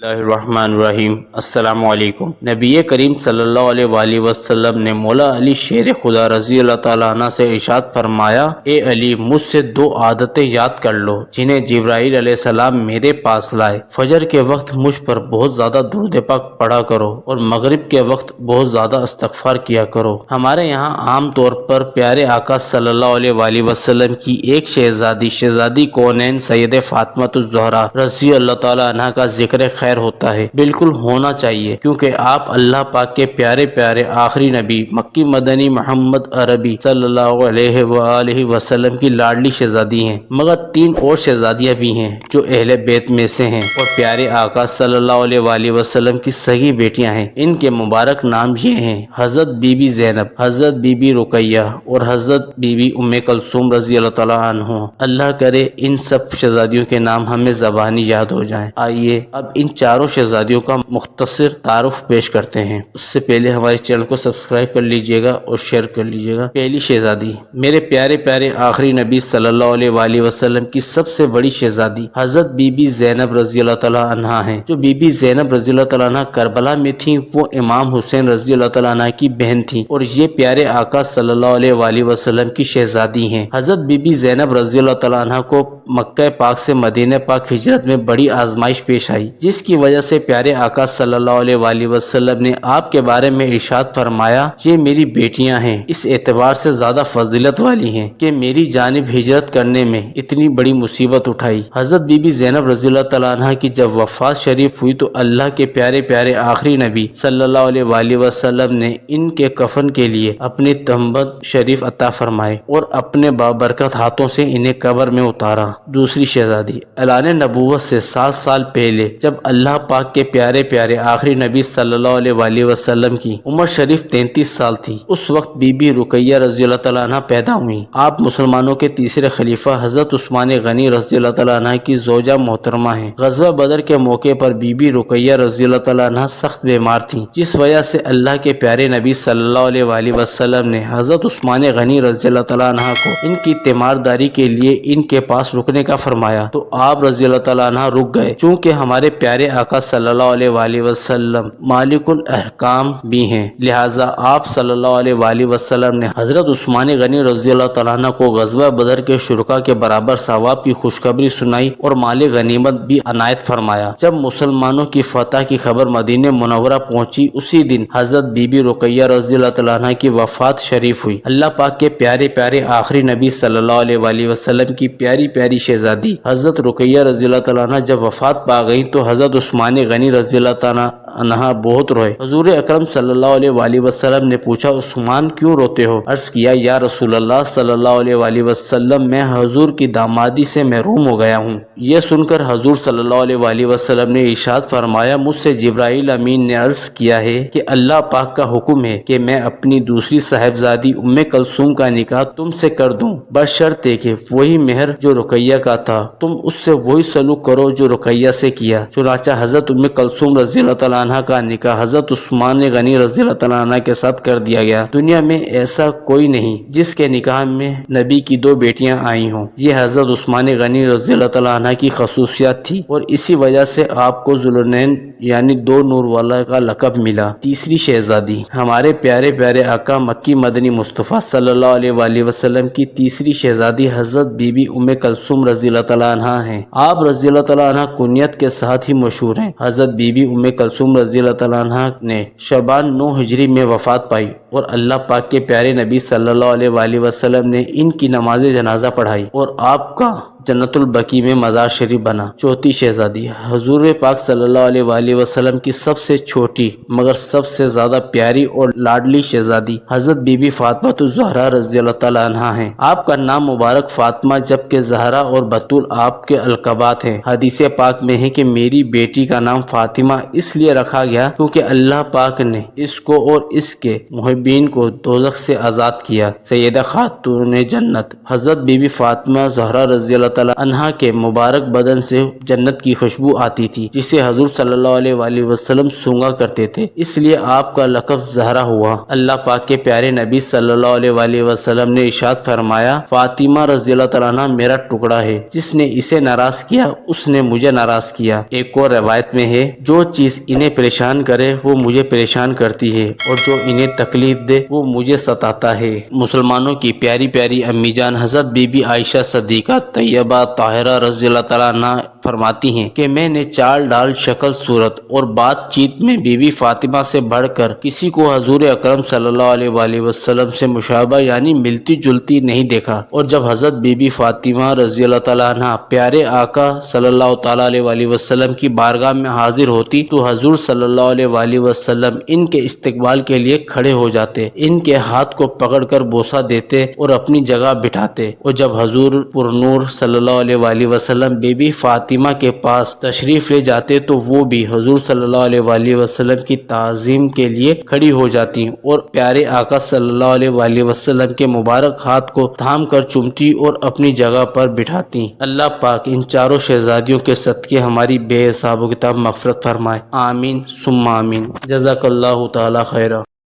الرحمن الرحیم۔ السلام علیکم۔ نبی کریم صلی اللہ علیہ وآلہ وسلم نے مولا علی شیر خدا رضی اللہ تعالیٰ عنہ سے ارشاد فرمایا، اے علی، مجھ سے دو عادتیں یاد کر لو جنہیں جبرائیل علیہ السلام میرے پاس لائے۔ فجر کے وقت مجھ پر بہت زیادہ درود پاک پڑھا کرو اور مغرب کے وقت بہت زیادہ استغفار کیا کرو۔ ہمارے یہاں عام طور پر پیارے آقا صلی اللہ علیہ وآلہ وسلم کی ایک شہزادی کونین سید فاطمہ الزہرا رضی اللہ تعالیٰ عنہ کا ذکر خیر ہوتا ہے۔ بالکل ہونا چاہیے، کیونکہ آپ اللہ پاک کے پیارے آخری نبی مکی مدنی محمد عربی صلی اللہ علیہ وآلہ وسلم کی لاڈلی شہزادی ہیں، مگر تین اور شہزادیاں بھی ہیں جو اہل بیت میں سے ہیں اور پیارے آقا صلی اللہ علیہ وآلہ وسلم کی سگی بیٹیاں ہیں۔ ان کے مبارک نام یہ ہیں: حضرت بی بی زینب، حضرت بی بی رقیہ اور حضرت بی بی ام کلثوم رضی اللہ تعالیٰ عنہ۔ اللہ کرے ان سب شہزادیوں کے نام ہمیں زبانی یاد ہو جائیں۔ آئیے اب ان چاروں شہزادیوں کا مختصر تعارف پیش کرتے ہیں۔ اس سے پہلے ہمارے چینل کو سبسکرائب کر لیجئے گا اور شیئر کر لیجئے گا۔ پہلی شہزادی، میرے پیارے آخری نبی صلی اللہ علیہ وآلہ وسلم کی سب سے بڑی شہزادی حضرت بی بی زینب رضی اللہ تعالیٰ عنہ ہیں۔ جو بی بی زینب رضی اللہ تعالیٰ عنہ کربلا میں تھیں، وہ امام حسین رضی اللہ تعالیٰ عنہ کی بہن تھیں اور یہ پیارے آقا صلی اللہ علیہ وآلہ وسلم کی شہزادی ہیں۔ حضرت بی بی زینب رضی اللہ تعالیٰ عنہ کو مکہ پاک سے مدینہ پاک ہجرت میں بڑی آزمائش پیش آئی، جس کی وجہ سے پیارے آقا صلی اللہ علیہ وآلہ وسلم نے آپ کے بارے میں ارشاد فرمایا، یہ میری بیٹیاں ہیں، اس اعتبار سے زیادہ فضیلت والی ہیں کہ میری جانب ہجرت کرنے میں اتنی بڑی مصیبت اٹھائی۔ حضرت بی بی زینب رضی اللہ تعالیٰ عنہ کی جب وفات شریف ہوئی تو اللہ کے پیارے آخری نبی صلی اللہ علیہ وآلہ وسلم نے ان کے کفن کے لیے اپنی تہمت شریف عطا فرمائے اور اپنے بابرکت ہاتھوں سے انہیں قبر میں اتارا۔ دوسری شہزادی، اعلان نبوت سے 7 سال پہلے جب اللہ پاک کے پیارے آخری نبی صلی اللہ علیہ وآلہ وسلم کی عمر شریف 33 سال تھی، اس وقت بی بی رقیہ رضی اللہ تعالیٰ عنہ پیدا ہوئی۔ آپ مسلمانوں کے تیسرے خلیفہ حضرت عثمان غنی رضی اللہ تعالیٰ عنہ کی زوجہ محترمہ ہیں۔ غزوہ بدر کے موقع پر بی بی رقیہ رضی اللہ تعالیٰ عنہ سخت بیمار تھیں، جس وجہ سے اللہ کے پیارے نبی صلی اللہ علیہ وآلہ وسلم نے حضرت عثمان غنی رضی اللہ تعالیٰ عنہ کو ان کی تیمارداری کے لیے ان کے پاس رکنے کا فرمایا تو آپ رضی اللہ تعالیٰ عنہ رک گئے۔ چونکہ ہمارے پیارے آقا صلی اللہ علیہ وآلہ وسلم مالک الاحکام بھی ہیں، لہٰذا آپ صلی اللہ علیہ وآلہ وسلم نے حضرت عثمان غنی رضی اللہ تعالیٰ عنہ کو غزوہ بدر کے شرکاء کے برابر ثواب کی خوشخبری سنائی اور مال غنیمت بھی عنایت فرمایا۔ جب مسلمانوں کی فتح کی خبر مدینہ منورہ پہنچی، اسی دن حضرت بی بی رقیہ رضی اللہ تعالیٰ عنہ کی وفات شریف ہوئی۔ اللہ پاک کے پیارے آخری نبی صلی اللہ علیہ وآلہ وسلم کی پیاری شہزادی حضرت رقیہ رضی اللہ تعالیٰ عنہ جب وفات پا گئیں تو حضرت عثمان غنی رضی اللہ تعالیٰ عنہ بہت روئے۔ حضور اکرم صلی اللہ علیہ وآلہ وسلم نے پوچھا، عثمان کیوں روتے ہو؟ عرض کیا، یا رسول اللہ صلی اللہ علیہ وآلہ وسلم، میں حضور کی دامادی سے محروم ہو گیا ہوں۔ یہ سن کر حضور صلی اللہ علیہ وآلہ وسلم نے ارشاد فرمایا، مجھ سے جبرائیل امین نے عرض کیا ہے کہ اللہ پاک کا حکم ہے کہ میں اپنی دوسری صاحبزادی ام کلثوم کا نکاح تم سے کر دوں، بشرط ہے کہ وہی مہر جو رقیہ کا تھا تم اس سے وہی سلوک کرو جو رقیہ سے کیا۔ چنانچہ حضرت ام کلثوم رضی اللہ تعالیٰ عنہ کا نکاح حضرت عثمان غنی رضی اللہ تعالیٰ عنہ کے ساتھ کر دیا گیا۔ دنیا میں ایسا کوئی نہیں جس کے نکاح میں نبی کی 2 بیٹیاں آئی ہوں۔ یہ حضرت عثمان غنی رضی اللہ تعالیٰ عنہ کی خصوصیات تھی اور اسی وجہ سے آپ کو ذوالنورین یعنی 2 نور والا کا لقب ملا۔ تیسری شہزادی، ہمارے پیارے آقا مکی مدنی مصطفیٰ صلی اللہ علیہ وآلہ وسلم کی تیسری شہزادی حضرت بی بی ام کلثوم رضی اللہ تعالیٰ عنہ ہیں۔ آپ رضی اللہ تعالیٰ عنہ کنیت کے ساتھ ہی مشہور ہیں۔ حضرت بی بی ام کلثوم رضی اللہ تعالیٰ عنہ نے شعبان 9 ہجری میں وفات پائی اور اللہ پاک کے پیارے نبی صلی اللہ علیہ وآلہ وسلم نے ان کی نماز جنازہ پڑھائی اور آپ کا جنت البقیع میں مزار شریف بنا۔ چوتھی شہزادی، حضور پاک صلی اللہ علیہ وآلہ وسلم کی سب سے چھوٹی مگر سب سے زیادہ پیاری اور لاڈلی شہزادی حضرت بی بی فاطمہ الزہرا رضی اللہ تعالیٰ عنہ ہیں۔ آپ کا نام مبارک فاطمہ جبکہ زہرا اور بطول آپ کے القابات ہیں۔ حدیث پاک میں ہے کہ میری بیٹی کا نام فاطمہ اس لیے رکھا گیا کیونکہ اللہ پاک نے اس کو اور اس کے محبین کو دوزخ سے آزاد کیا۔ سیدہ خاتون جنت حضرت بی بی فاطمہ زہرا رضی اللہ تعالی عنہا کے مبارک بدن سے جنت کی خوشبو آتی تھی جسے حضور صلی اللہ علیہ وآلہ وسلم سونگا کرتے تھے، اس لیے آپ کا لقب زہرا ہوا۔ اللہ پاک کے پیارے نبی صلی اللہ علیہ وآلہ وسلم نے ارشاد فرمایا، فاطمہ رضی اللہ تعالیٰ عنہ میرا ٹکڑا ہے، جس نے اسے ناراض کیا اس نے مجھے ناراض کیا۔ ایک اور روایت میں ہے، جو چیز انہیں پریشان کرے وہ مجھے پریشان کرتی ہے اور جو انہیں تکلیف دے وہ مجھے ستاتا ہے۔ مسلمانوں کی پیاری پیاری امی جان حضرت بی بی عائشہ صدیقہ طیبہ طاہرہ رضی اللہ تعالیٰ عنہ فرماتی ہیں کہ میں نے چال ڈال، شکل صورت اور بات چیت میں بی بی فاطمہ سے بڑھ کر کسی کو حضور اکرم صلی اللہ علیہ وآلہ وسلم سے مشابہ یعنی ملتی جلتی نہیں دیکھا۔ اور جب حضرت بی بی فاطمہ رضی اللہ تعالیٰ عنہ پیارے آقا صلی اللہ تعالیٰ علیہ وآلہ وسلم کی بارگاہ میں حاضر ہوتی تو حضور صلی اللہ علیہ وآلہ وسلم ان کے استقبال کے لیے کھڑے ہو جاتے، ان کے ہاتھ کو پکڑ کر بوسہ دیتے اور اپنی جگہ بٹھاتے۔ اور جب حضور پر نور صلی اللہ علیہ وآلہ وسلم بی بی فاطمہ کے پاس تشریف لے جاتے تو وہ بھی حضور صلی اللہ علیہ وآلہ وسلم کی تعظیم کے لیے کھڑی ہو جاتی اور پیارے آقا صلی اللہ علیہ وآلہ وسلم کے مبارک ہاتھ کو تھام کر چومتی اور اپنی جگہ پر بٹھاتی۔ اللہ پاک ان چاروں شہزادیوں کے صدقے ہماری بے حساب و کتاب مغفرت فرمائے، آمین ثم آمین۔ جزاک اللہ تعالی خیرہ۔